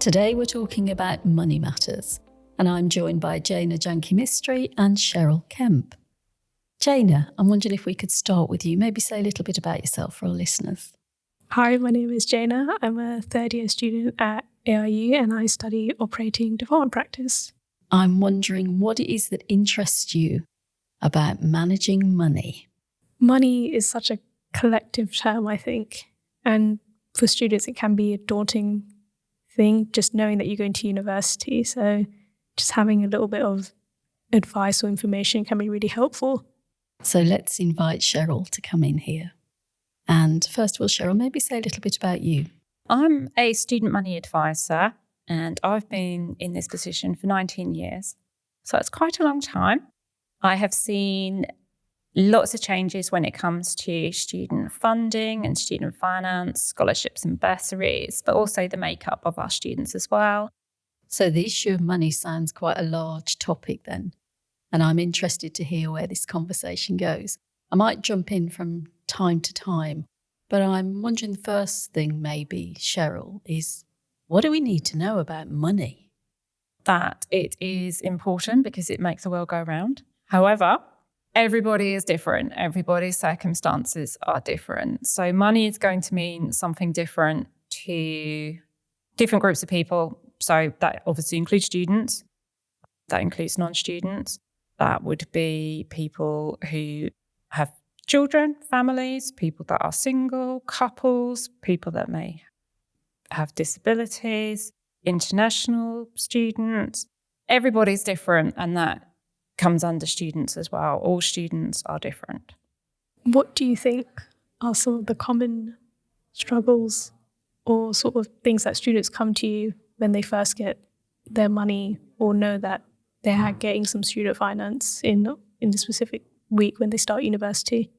Today we're talking about money matters, and I'm joined by Jayna, Janki, Mistry and Sheryl, Kemp. Jayna, I'm wondering if we could start with you, maybe say a little bit about yourself for our listeners. Hi, my name is Jayna. I'm a third-year student at ARU and I study operating development practice. I'm wondering what it is that interests you about managing money. Money is such a collective term, I think, and for students it can be a daunting thing, just knowing that you're going to university. So just having a little bit of advice or information can be really helpful. So let's invite Sheryl to come in here. And first of all, Sheryl, maybe say a little bit about you. I'm a student money advisor and I've been in this position for 19 years. So it's quite a long time. I have seen lots of changes when it comes to student funding and student finance, scholarships and bursaries, but also the makeup of our students as well. So the issue of money sounds quite a large topic then, and I'm interested to hear where this conversation goes. I might jump in from time to time, but I'm wondering the first thing maybe, Sheryl, is what do we need to know about money? That it is important because it makes the world go round. However, everybody is different. Everybody's circumstances are different. So money is going to mean something different to different groups of people. So that obviously includes students. That includes non-students. That would be people who have children, families, people that are single, couples, people that may have disabilities, international students. Everybody's different, and that comes under students as well. All students are different. What do you think are some of the common struggles or sort of things that students come to you when they first get their money or know that they're getting some student finance in the specific week when they start university?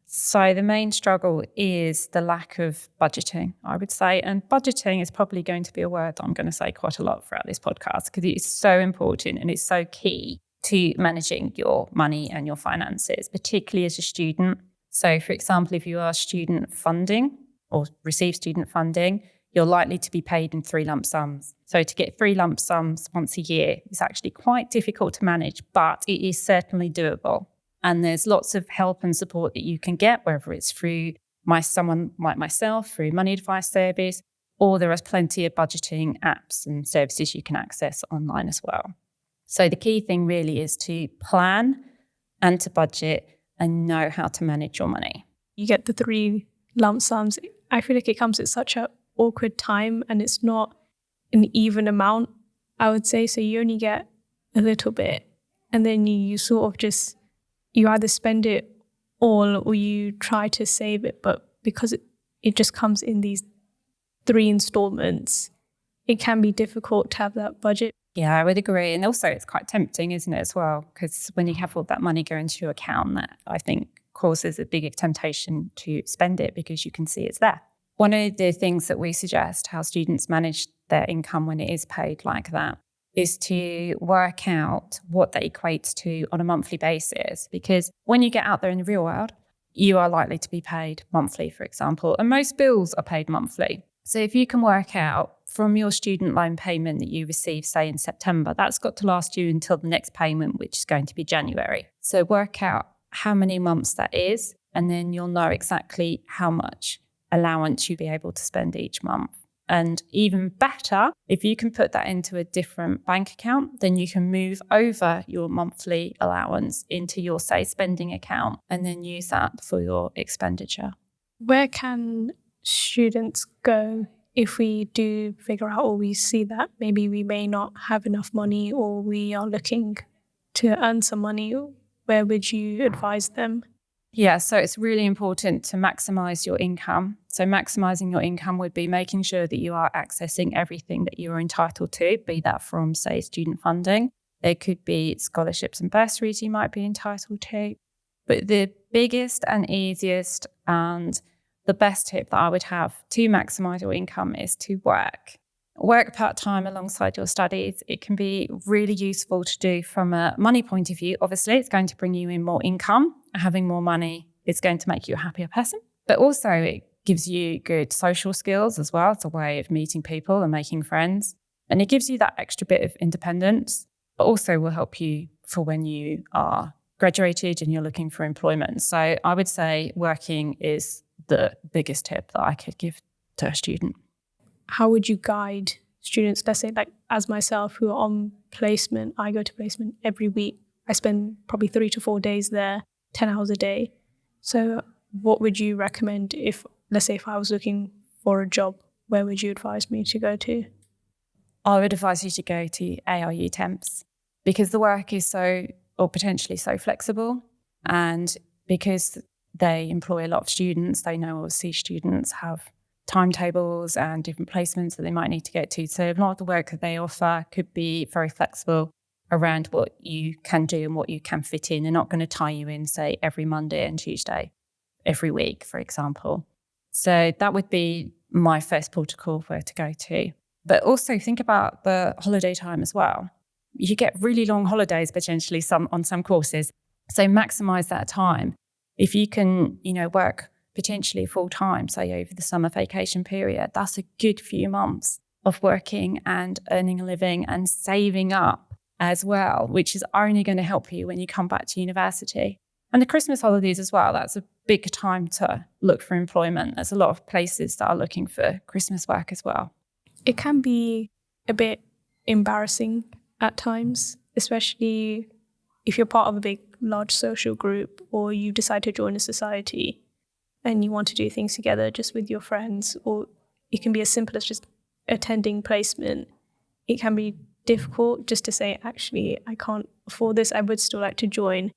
So the main struggle is the lack of budgeting, I would say. And budgeting is probably going to be a word that I'm going to say quite a lot throughout this podcast because it is so important and it's so key to managing your money and your finances, particularly as a student. So, for example, if you are student funding or receive student funding, you're likely to be paid in 3 lump sums. So to get 3 lump sums once a year is actually quite difficult to manage, but it is certainly doable. And there's lots of help and support that you can get, whether it's through someone like myself, through Money Advice Service, or there are plenty of budgeting apps and services you can access online as well. So the key thing really is to plan and to budget and know how to manage your money. You get the 3 lump sums. I feel like it comes at such an awkward time and it's not an even amount, I would say. So you only get a little bit and then you sort of you either spend it all or you try to save it. But because it just comes in these 3 installments, it can be difficult to have that budget. Yeah, I would agree. And also it's quite tempting, isn't it, as well? Because when you have all that money go into your account, that I think causes a big temptation to spend it because you can see it's there. One of the things that we suggest how students manage their income when it is paid like that is to work out what that equates to on a monthly basis. Because when you get out there in the real world, you are likely to be paid monthly, for example, and most bills are paid monthly. So if you can work out from your student loan payment that you receive, say in September, that's got to last you until the next payment, which is going to be January. So work out how many months that is, and then you'll know exactly how much allowance you'll be able to spend each month. And even better, if you can put that into a different bank account, then you can move over your monthly allowance into your, say, spending account and then use that for your expenditure. Where can students go if we do figure out or we see that maybe we may not have enough money or we are looking to earn some money? Where would you advise them? Yeah, so it's really important to maximise your income. So maximising your income would be making sure that you are accessing everything that you are entitled to, be that from, say, student funding. There could be scholarships and bursaries you might be entitled to. But the biggest and easiest and the best tip that I would have to maximise your income is to work. Work part-time alongside your studies. It can be really useful to do from a money point of view. Obviously, it's going to bring you in more income. Having more money is going to make you a happier person. But also it gives you good social skills as well. It's a way of meeting people and making friends. And it gives you that extra bit of independence, but also will help you for when you are graduated and you're looking for employment. So I would say working is the biggest tip that I could give to a student. How would you guide students, let's say like as myself, who are on placement? I go to placement every week. I spend probably 3 to 4 days there, 10 hours a day. So what would you recommend if, let's say if I was looking for a job, where would you advise me to go to? I would advise you to go to ARU Temps because the work is potentially so flexible, and because they employ a lot of students, they know obviously students have timetables and different placements that they might need to get to. So a lot of the work that they offer could be very flexible around what you can do and what you can fit in. They're not going to tie you in, say, every Monday and Tuesday every week, for example. So that would be my first port of call where to go to. But also think about the holiday time as well. You get really long holidays potentially on some courses. So maximise that time. If you can, work potentially full time, say over the summer vacation period, that's a good few months of working and earning a living and saving up as well, which is only going to help you when you come back to university. And the Christmas holidays as well, that's a big time to look for employment. There's a lot of places that are looking for Christmas work as well. It can be a bit embarrassing at times, especially if you're part of a large social group, or you decide to join a society and you want to do things together just with your friends, or it can be as simple as just attending placement. It can be difficult just to say, actually, I can't afford this. I would still like to join,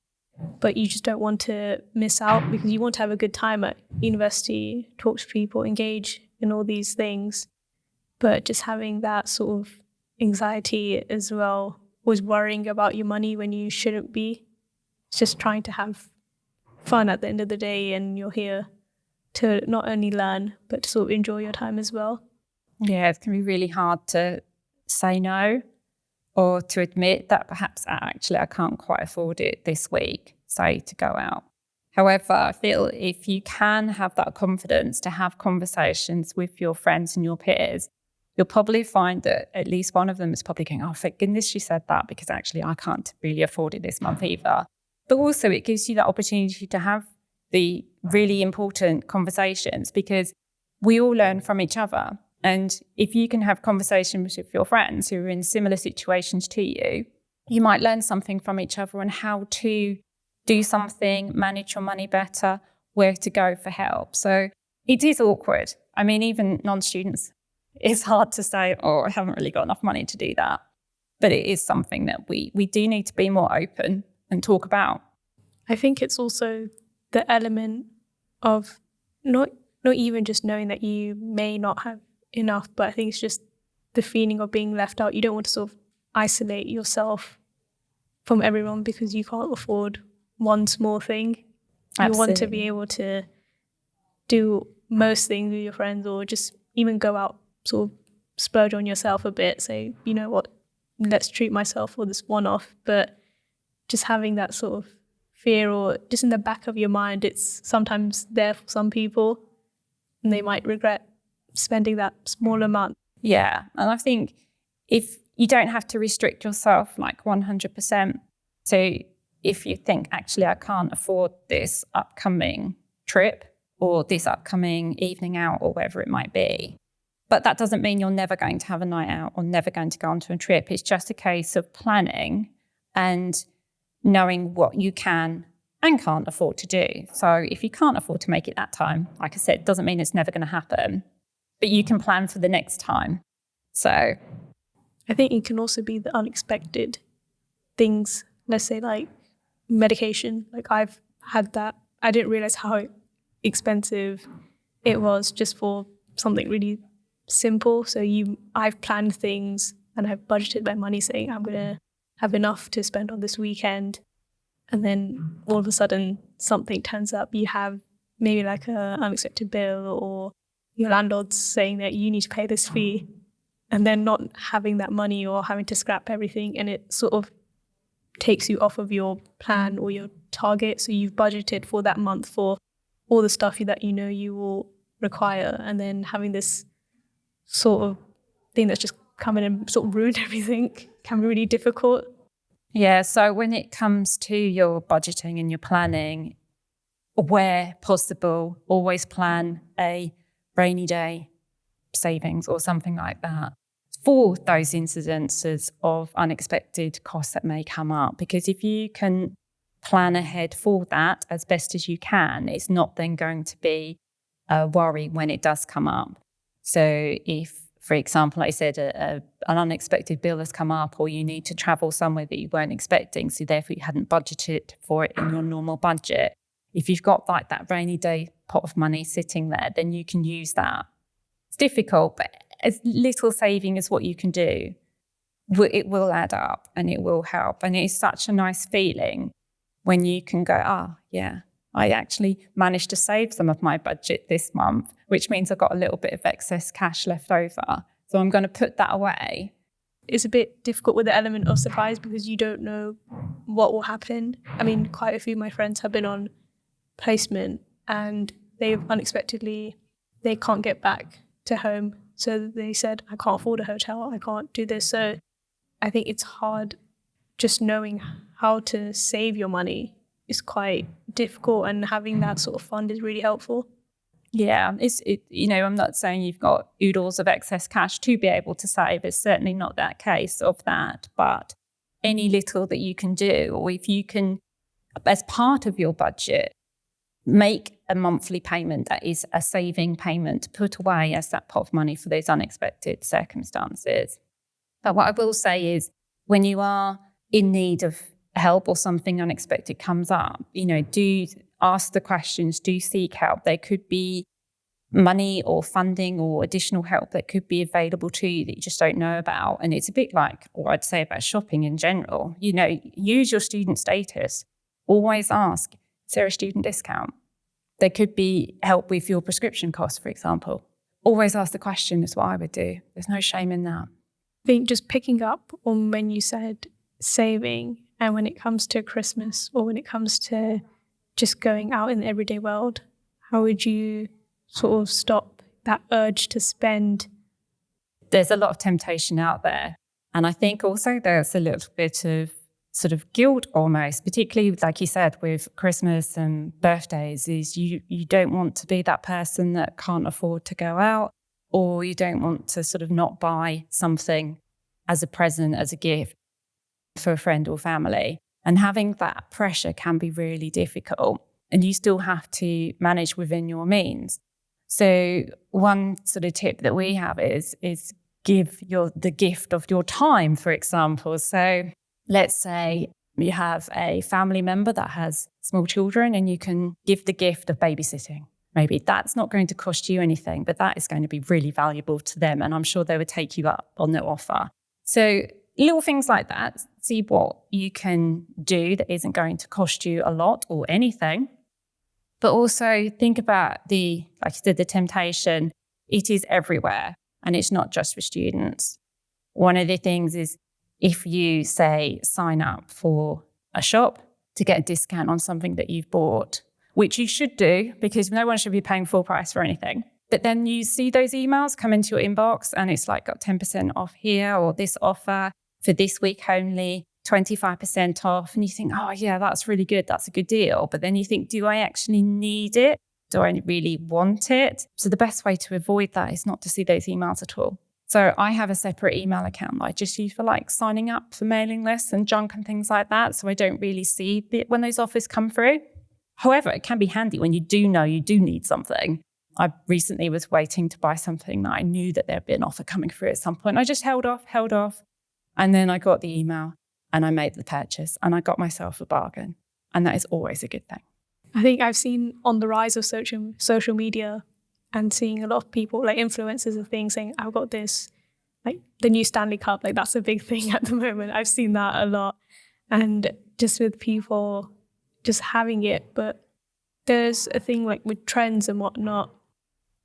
but you just don't want to miss out because you want to have a good time at university, talk to people, engage in all these things. But just having that sort of anxiety as well, always worrying about your money when you shouldn't be. It's just trying to have fun at the end of the day, and you're here to not only learn, but to sort of enjoy your time as well. Yeah, it can be really hard to say no, or to admit that perhaps actually I can't quite afford it this week, say to go out. However, I feel if you can have that confidence to have conversations with your friends and your peers, you'll probably find that at least one of them is probably going, oh, thank goodness she said that, because actually I can't really afford it this month either. But also it gives you that opportunity to have the really important conversations, because we all learn from each other. And if you can have conversations with your friends who are in similar situations to you, you might learn something from each other on how to do something, manage your money better, where to go for help. So it is awkward. I mean, even non-students, it's hard to say, oh, I haven't really got enough money to do that. But it is something that we do need to be more open and talk about. I think it's also the element of not even just knowing that you may not have enough, but I think it's just the feeling of being left out. You don't want to sort of isolate yourself from everyone because you can't afford one small thing. Absolutely. You want to be able to do most things with your friends, or just even go out, sort of splurge on yourself a bit. Say, you know what, let's treat myself for this one-off. But just having that sort of fear, or just in the back of your mind, it's sometimes there for some people and they might regret spending that small amount. Yeah, and I think if you don't have to restrict yourself like 100%. So if you think, actually, I can't afford this upcoming trip or this upcoming evening out or whatever it might be, but that doesn't mean you're never going to have a night out or never going to go onto a trip. It's just a case of planning and knowing what you can and can't afford to do. So if you can't afford to make it that time, like I said, it doesn't mean it's never going to happen, but you can plan for the next time. So I think it can also be the unexpected things, let's say like medication. Like I've had that. I didn't realize how expensive it was just for something really simple. So I've planned things and I've budgeted my money saying I'm going to have enough to spend on this weekend. And then all of a sudden something turns up. You have maybe like an unexpected bill, or your landlord's saying that you need to pay this fee, and then not having that money or having to scrap everything. And it sort of takes you off of your plan or your target. So you've budgeted for that month for all the stuff that you know you will require. And then having this sort of thing that's just come in and sort of ruin everything. Can be really difficult. Yeah, so when it comes to your budgeting and your planning, where possible, always plan a rainy day savings or something like that for those incidences of unexpected costs that may come up. Because if you can plan ahead for that as best as you can, it's not then going to be a worry when it does come up. So if, for example, like I said, an unexpected bill has come up, or you need to travel somewhere that you weren't expecting, so therefore you hadn't budgeted for it in your normal budget. If you've got like that rainy day pot of money sitting there, then you can use that. It's difficult, but as little saving as what you can do, it will add up and it will help. And it's such a nice feeling when you can go, yeah, I actually managed to save some of my budget this month, which means I've got a little bit of excess cash left over. So I'm going to put that away. It's a bit difficult with the element of surprise because you don't know what will happen. I mean, quite a few of my friends have been on placement and they've unexpectedly, they can't get back to home. So they said, I can't afford a hotel, I can't do this. So I think it's hard just knowing how to save your money is quite difficult, and having that sort of fund is really helpful. Yeah, I'm not saying you've got oodles of excess cash to be able to save. It's certainly not that case of that. But any little that you can do, or if you can, as part of your budget, make a monthly payment that is a saving payment to put away as that pot of money for those unexpected circumstances. But what I will say is, when you are in need of help or something unexpected comes up, do ask the questions, do seek help. There could be money or funding or additional help that could be available to you that you just don't know about. And it's a bit like what I'd say about shopping in general. Use your student status. Always ask, is there a student discount? There could be help with your prescription costs, for example. Always ask the question is what I would do. There's no shame in that. I think just picking up on when you said saving, and when it comes to Christmas or when it comes to just going out in the everyday world, how would you sort of stop that urge to spend? There's a lot of temptation out there. And I think also there's a little bit of sort of guilt almost, particularly like you said with Christmas and birthdays, is you don't want to be that person that can't afford to go out, or you don't want to sort of not buy something as a present, as a gift for a friend or family. And having that pressure can be really difficult, and you still have to manage within your means. So one sort of tip that we have is give the gift of your time, for example. So let's say you have a family member that has small children and you can give the gift of babysitting. Maybe that's not going to cost you anything, but that is going to be really valuable to them. And I'm sure they would take you up on the offer. So little things like that, see what you can do that isn't going to cost you a lot or anything. But also think about like you said, the temptation. It is everywhere, and it's not just for students. One of the things is if you say sign up for a shop to get a discount on something that you've bought, which you should do because no one should be paying full price for anything. But then you see those emails come into your inbox and it's like got 10% off here, or this offer for this week only, 25% off. And you think, oh yeah, that's really good. That's a good deal. But then you think, do I actually need it? Do I really want it? So the best way to avoid that is not to see those emails at all. So I have a separate email account that I just use for like signing up for mailing lists and junk and things like that. So I don't really see when those offers come through. However, it can be handy when you do know you do need something. I recently was waiting to buy something that I knew that there'd be an offer coming through at some point. I just held off. And then I got the email and I made the purchase and I got myself a bargain. And that is always a good thing. I think I've seen on the rise of social media and seeing a lot of people, like influencers and things, saying, I've got this, like the new Stanley Cup, like that's a big thing at the moment. I've seen that a lot. And just with people just having it. But there's a thing like with trends and whatnot.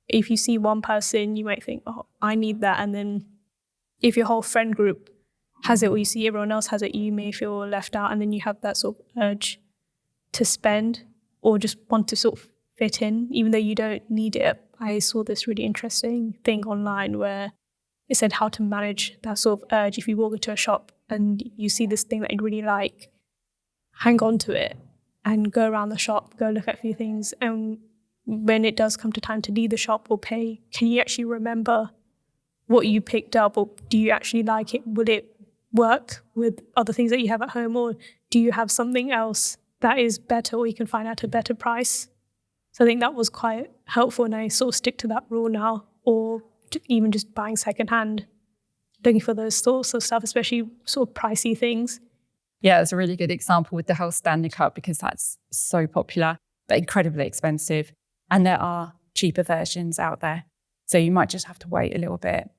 If you see one person, you might think, oh, I need that. And then if your whole friend group has it, or you see everyone else has it, you may feel left out. And then you have that sort of urge to spend or just want to sort of fit in, even though you don't need it. I saw this really interesting thing online where it said how to manage that sort of urge. If you walk into a shop and you see this thing that you really like, hang on to it and go around the shop, go look at a few things. And when it does come to time to leave the shop or pay, can you actually remember what you picked up, or do you actually like it? Will it work with other things that you have at home, or do you have something else that is better or you can find at a better price? So I think that was quite helpful, and I sort of stick to that rule now, or even just buying secondhand, looking for those sorts of stuff, especially sort of pricey things. Yeah, it's a really good example with the whole Stanley Cup, because that's so popular, but incredibly expensive. And there are cheaper versions out there. So you might just have to wait a little bit,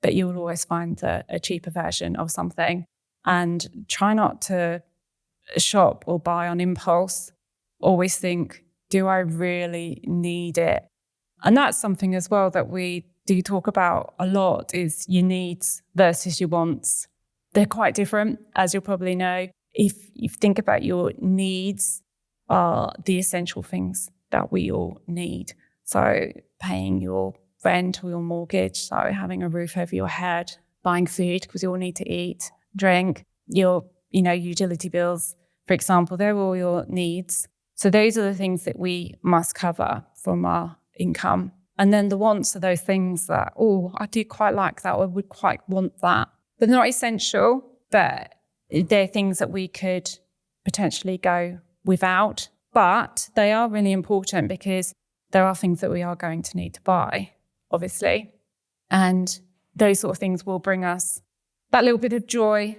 but you will always find a cheaper version of something. And try not to shop or buy on impulse. Always think, do I really need it? And that's something as well that we do talk about a lot, is your needs versus your wants. They're quite different, as you'll probably know. If you think about your needs, are the essential things that we all need. So paying your rent or your mortgage, so having a roof over your head, buying food because you all need to eat, drink, your utility bills, for example, they're all your needs. So those are the things that we must cover from our income. And then the wants are those things that, I do quite like that, or I would quite want that. They're not essential, but they're things that we could potentially go without. But they are really important because there are things that we are going to need to buy, obviously. And those sort of things will bring us that little bit of joy,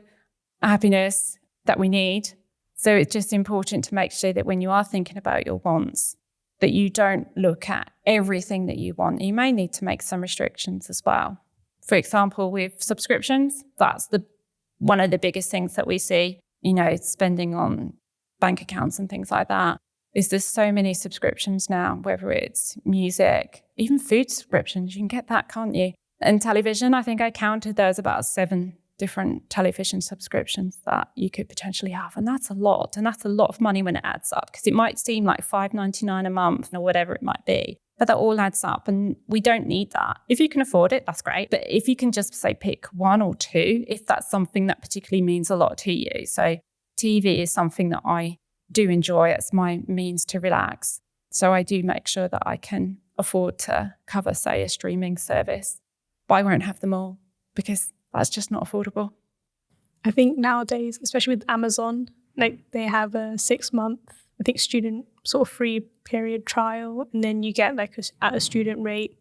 happiness that we need. So it's just important to make sure that when you are thinking about your wants, that you don't look at everything that you want. You may need to make some restrictions as well. For example, with subscriptions, that's one of the biggest things that we see, spending on bank accounts and things like that, is there's so many subscriptions now, whether it's music, even food subscriptions, you can get that, can't you? And television, I think I counted there's about 7 different television subscriptions that you could potentially have. And that's a lot. And that's a lot of money when it adds up, because it might seem like $5.99 a month or whatever it might be. But that all adds up, and we don't need that. If you can afford it, that's great. But if you can just say pick 1 or 2, if that's something that particularly means a lot to you. So TV is something that I do enjoy. It's my means to relax. So I do make sure that I can afford to cover, say, a streaming service. But I won't have them all because that's just not affordable. I think nowadays, especially with Amazon, they have a 6-month, I think, student sort of free period trial, and then you get at a student rate.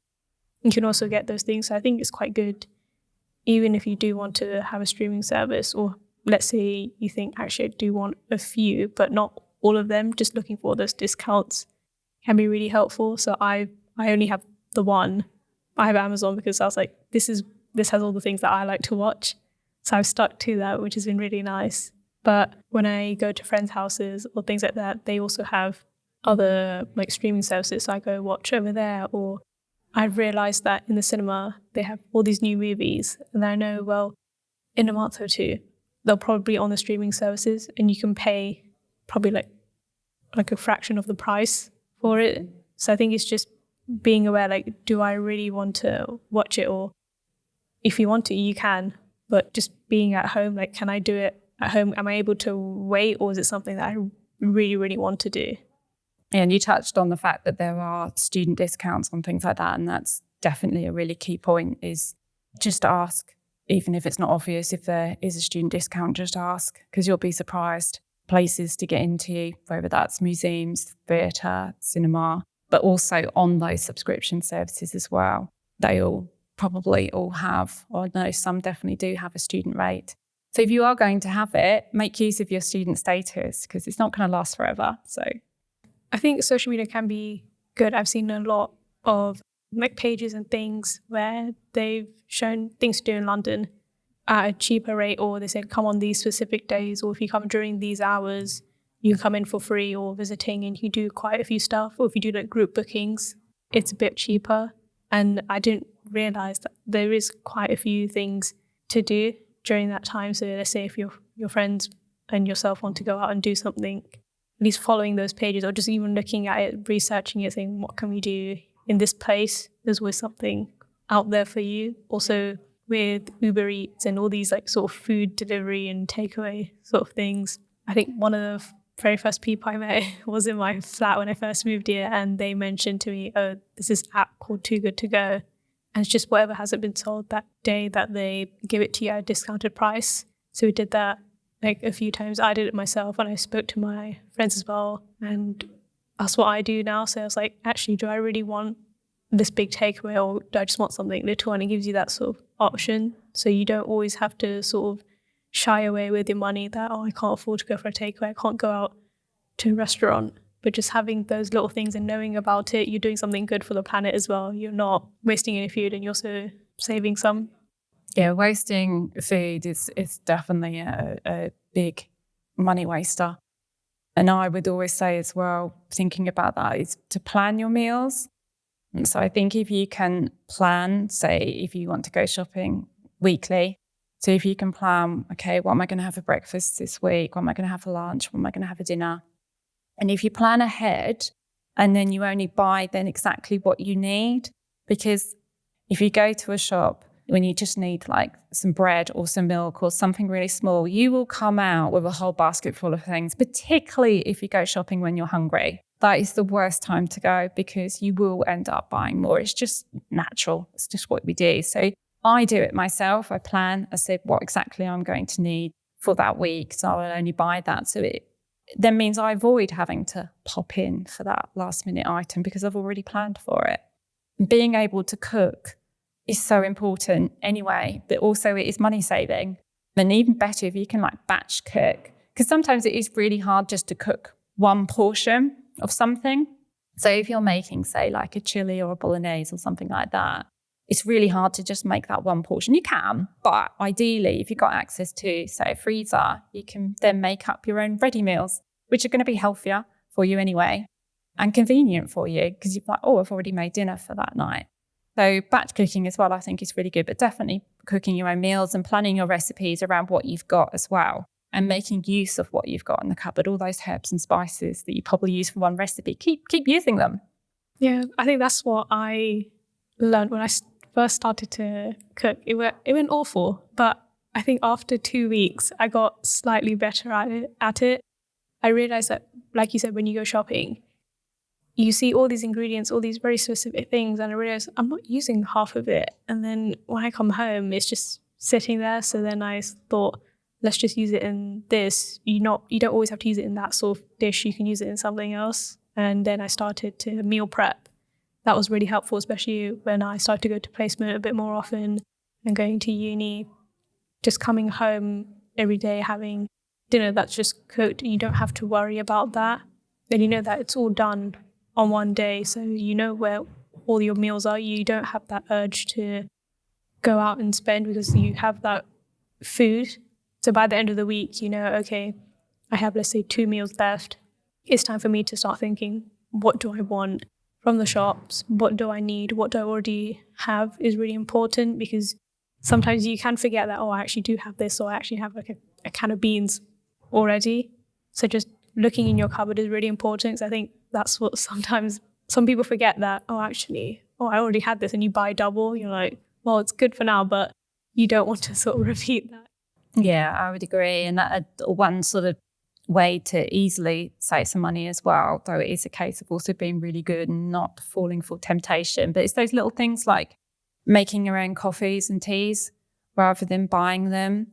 You can also get those things. So I think it's quite good, even if you do want to have a streaming service, or let's say you think, actually, I do want a few, but not all of them, just looking for those discounts can be really helpful. So I only have the one. I have Amazon because I was like, this has all the things that I like to watch. So I've stuck to that, which has been really nice. But when I go to friends' houses or things like that, they also have other streaming services. So I go watch over there, or I've realized that in the cinema, they have all these new movies. And I know, well, in a month or 2, they'll probably be on the streaming services, and you can pay probably like a fraction of the price for it. So I think it's just being aware, do I really want to watch it? Or if you want to, you can, but just being at home, can I do it at home? Am I able to wait, or is it something that I really, really want to do? And you touched on the fact that there are student discounts on things like that. And that's definitely a really key point, is just ask, even if it's not obvious, if there is a student discount, just ask, because you'll be surprised. Places to get into, whether that's museums, theatre, cinema, but also on those subscription services as well. They all probably all have, or no, some definitely do have a student rate. So if you are going to have it, make use of your student status, because it's not going to last forever. So I think social media can be good. I've seen a lot of pages and things where they've shown things to do in London at a cheaper rate, or they said come on these specific days, or if you come during these hours, you come in for free or visiting, and you do quite a few stuff. Or if you do group bookings, it's a bit cheaper. And I didn't realize that there is quite a few things to do during that time. So let's say if your friends and yourself want to go out and do something, at least following those pages, or just even looking at it, researching it, saying, what can we do in this place? There's always something out there for you. Also, with Uber Eats and all these like sort of food delivery and takeaway sort of things. I think one of the very first people I met was in my flat when I first moved here, and they mentioned to me, oh, there's this app called Too Good To Go. And it's just whatever hasn't been sold that day that they give it to you at a discounted price. So we did that like a few times. I did it myself and I spoke to my friends as well. And that's what I do now. So I was like, actually, do I really want this big takeaway, or do I just want something little? And it gives you that sort of option. So you don't always have to sort of shy away with your money that, oh, I can't afford to go for a takeaway. I can't go out to a restaurant. But just having those little things and knowing about it, you're doing something good for the planet as well. You're not wasting any food and you're also saving some. Yeah, wasting food is definitely a big money waster. And I would always say as well, thinking about that, is to plan your meals. And so I think if you can plan, say, if you want to go shopping weekly, so if you can plan, okay, what am I going to have for breakfast this week? What am I going to have for lunch? What am I going to have for dinner? And if you plan ahead and then you only buy then exactly what you need, because if you go to a shop when you just need like some bread or some milk or something really small, you will come out with a whole basket full of things, particularly if you go shopping when you're hungry. That is the worst time to go because you will end up buying more. It's just natural. It's just what we do. So I do it myself. I plan, I say what exactly I'm going to need for that week. So I'll only buy that. So it then means I avoid having to pop in for that last minute item because I've already planned for it. Being able to cook is so important anyway, but also it is money saving. And even better if you can like batch cook, because sometimes it is really hard just to cook one portion of something. So if you're making, say, like a chili or a bolognese or something like that, it's really hard to just make that one portion. You can, but ideally, if you've got access to, say, a freezer, you can then make up your own ready meals, which are going to be healthier for you anyway and convenient for you because you're like, oh, I've already made dinner for that night. So batch cooking as well, I think is really good, but definitely cooking your own meals and planning your recipes around what you've got as well and making use of what you've got in the cupboard, all those herbs and spices that you probably use for one recipe, keep using them. Yeah, I think that's what I learned when I first started to cook. It went awful, but I think after 2 weeks, I got slightly better at it. I realized that, like you said, when you go shopping, you see all these ingredients, all these very specific things, and I realized I'm not using half of it. And then when I come home, it's just sitting there. So then I thought, let's just use it in this. You don't always have to use it in that sort of dish. You can use it in something else. And then I started to meal prep. That was really helpful, especially when I started to go to placement a bit more often and going to uni. Just coming home every day, having dinner that's just cooked, and you don't have to worry about that. Then you know that it's all done on one day, so you know where all your meals are. You don't have that urge to go out and spend because you have that food. So by the end of the week, you know, okay, I have, let's say, 2 meals left. It's time for me to start thinking, what do I want from the shops? What do I need? What do I already have is really important, because sometimes you can forget that, oh, I actually do have this, or I actually have like a can of beans already. So just looking in your cupboard is really important, because I think that's what sometimes some people forget, that, oh, I already had this, and you buy double. You're like, well, it's good for now, but you don't want to sort of repeat that. Yeah, I would agree. And that one sort of way to easily save some money as well, though it is a case of also being really good and not falling for temptation. But it's those little things like making your own coffees and teas rather than buying them.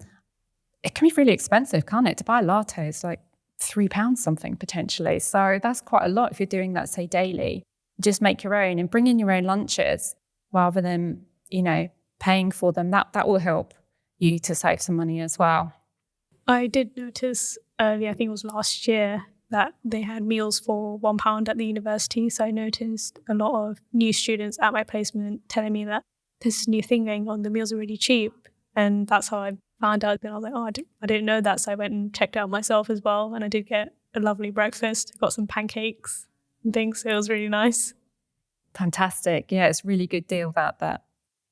It can be really expensive, can't it? To buy a latte is like £3 something potentially. So that's quite a lot if you're doing that, say, daily. Just make your own and bring in your own lunches rather than, paying for them. That will help you to save some money as well. I did notice early, I think it was last year, that they had meals for £1 at the university. So I noticed a lot of new students at my placement telling me that this new thing going on, the meals are really cheap. And that's how I found out. Then I was like, oh, I didn't know that. So I went and checked it out myself as well. And I did get a lovely breakfast. I got some pancakes and things. So it was really nice. Fantastic. Yeah, it's a really good deal, that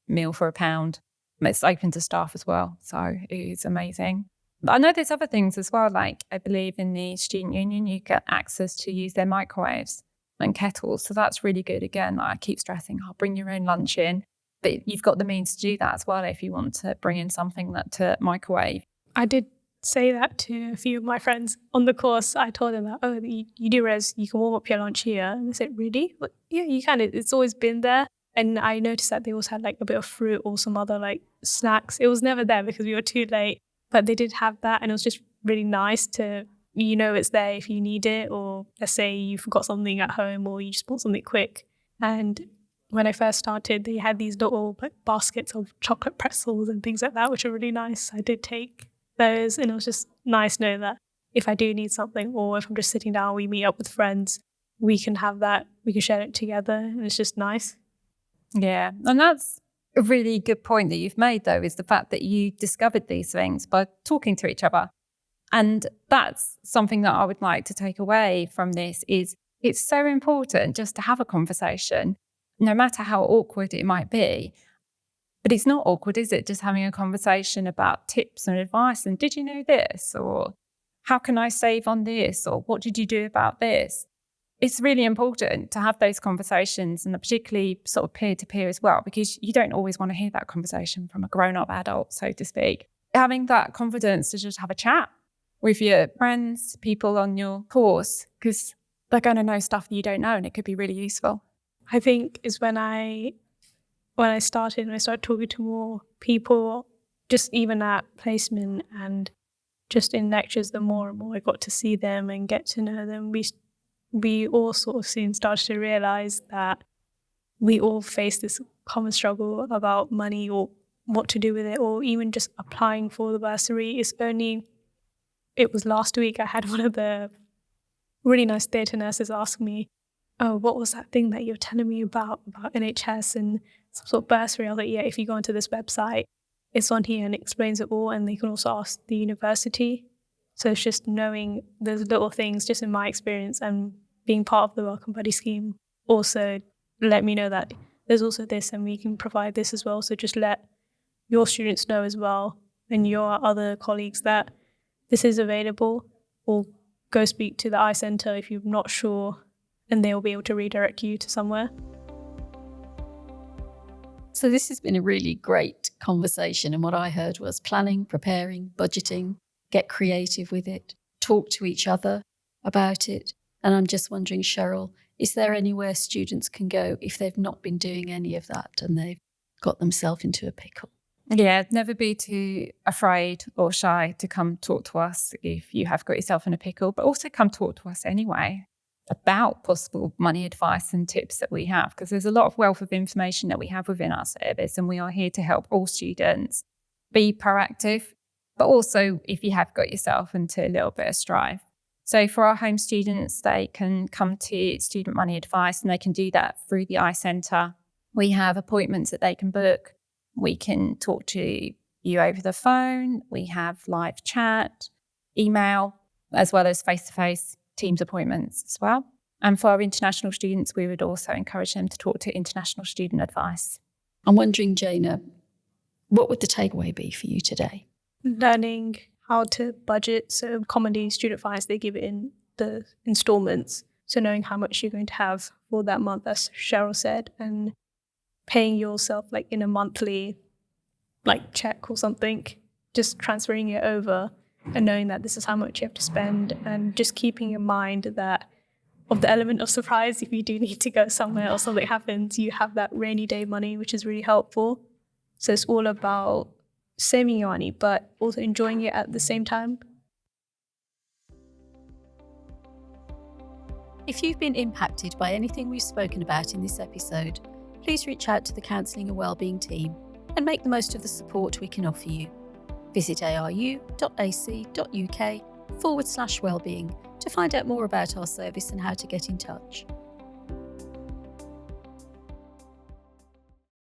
meal for £1. It's open to staff as well. So it is amazing. But I know there's other things as well, like I believe in the student union, you get access to use their microwaves and kettles. So that's really good. Again, I keep stressing, bring your own lunch in. But you've got the means to do that as well if you want to bring in something to microwave. I did say that to a few of my friends on the course. I told them that, you do realize you can warm up your lunch here. And they said, really? But yeah, you can. It's always been there. And I noticed that they also had like a bit of fruit or some other like snacks. It was never there because we were too late, but they did have that. And it was just really nice to, it's there if you need it, or let's say you forgot something at home or you just bought something quick. And when I first started, they had these little like baskets of chocolate pretzels and things like that, which are really nice. I did take those, and it was just nice knowing that if I do need something, or if I'm just sitting down, we meet up with friends, we can have that, we can share it together, and it's just nice. Yeah, and that's a really good point that you've made, though, is the fact that you discovered these things by talking to each other. And that's something that I would like to take away from this is it's so important just to have a conversation, no matter how awkward it might be. But it's not awkward, is it? Just having a conversation about tips and advice and did you know this? Or how can I save on this? Or what did you do about this? It's really important to have those conversations, and particularly sort of peer-to-peer as well, because you don't always want to hear that conversation from a grown-up adult, so to speak. Having that confidence to just have a chat with your friends, people on your course, because they're going to know stuff that you don't know, and it could be really useful. I think is when I started talking to more people, just even at placement and just in lectures, the more and more I got to see them and get to know them, we all sort of soon started to realize that we all face this common struggle about money or what to do with it, or even just applying for the bursary. It was last week I had one of the really nice theatre nurses ask me, oh, what was that thing that you were telling me about NHS and some sort of bursary? I was like, yeah, if you go onto this website, it's on here and it explains it all, and they can also ask the university. So it's just knowing those little things, just in my experience, and being part of the Welcome Buddy scheme also let me know that there's also this and we can provide this as well. So just let your students know as well, and your other colleagues, that this is available, or go speak to the eye centre if you're not sure, and they'll be able to redirect you to somewhere. So this has been a really great conversation, and what I heard was planning, preparing, budgeting, get creative with it, talk to each other about it. And I'm just wondering, Sheryl, is there anywhere students can go if they've not been doing any of that and they've got themselves into a pickle? Yeah, never be too afraid or shy to come talk to us if you have got yourself in a pickle, but also come talk to us anyway about possible money advice and tips that we have, because there's a lot of wealth of information that we have within our service, and we are here to help all students be proactive, but also if you have got yourself into a little bit of strife. So for our home students, they can come to Student Money Advice, and they can do that through the eye centre. We have appointments that they can book. We can talk to you over the phone. We have live chat, email, as well as face-to-face Teams appointments as well. And for our international students, we would also encourage them to talk to International Student Advice. I'm wondering, Jayna, what would the takeaway be for you today? Learning how to budget. So commonly student finance, they give it in the installments. So knowing how much you're going to have for that month, as Sheryl said, and paying yourself like in a monthly like check or something, just transferring it over and knowing that this is how much you have to spend, and just keeping in mind that of the element of surprise, if you do need to go somewhere or something happens, you have that rainy day money, which is really helpful. So it's all about saving your money, but also enjoying it at the same time. If you've been impacted by anything we've spoken about in this episode, please reach out to the Counselling and Wellbeing team and make the most of the support we can offer you. Visit aru.ac.uk/wellbeing to find out more about our service and how to get in touch.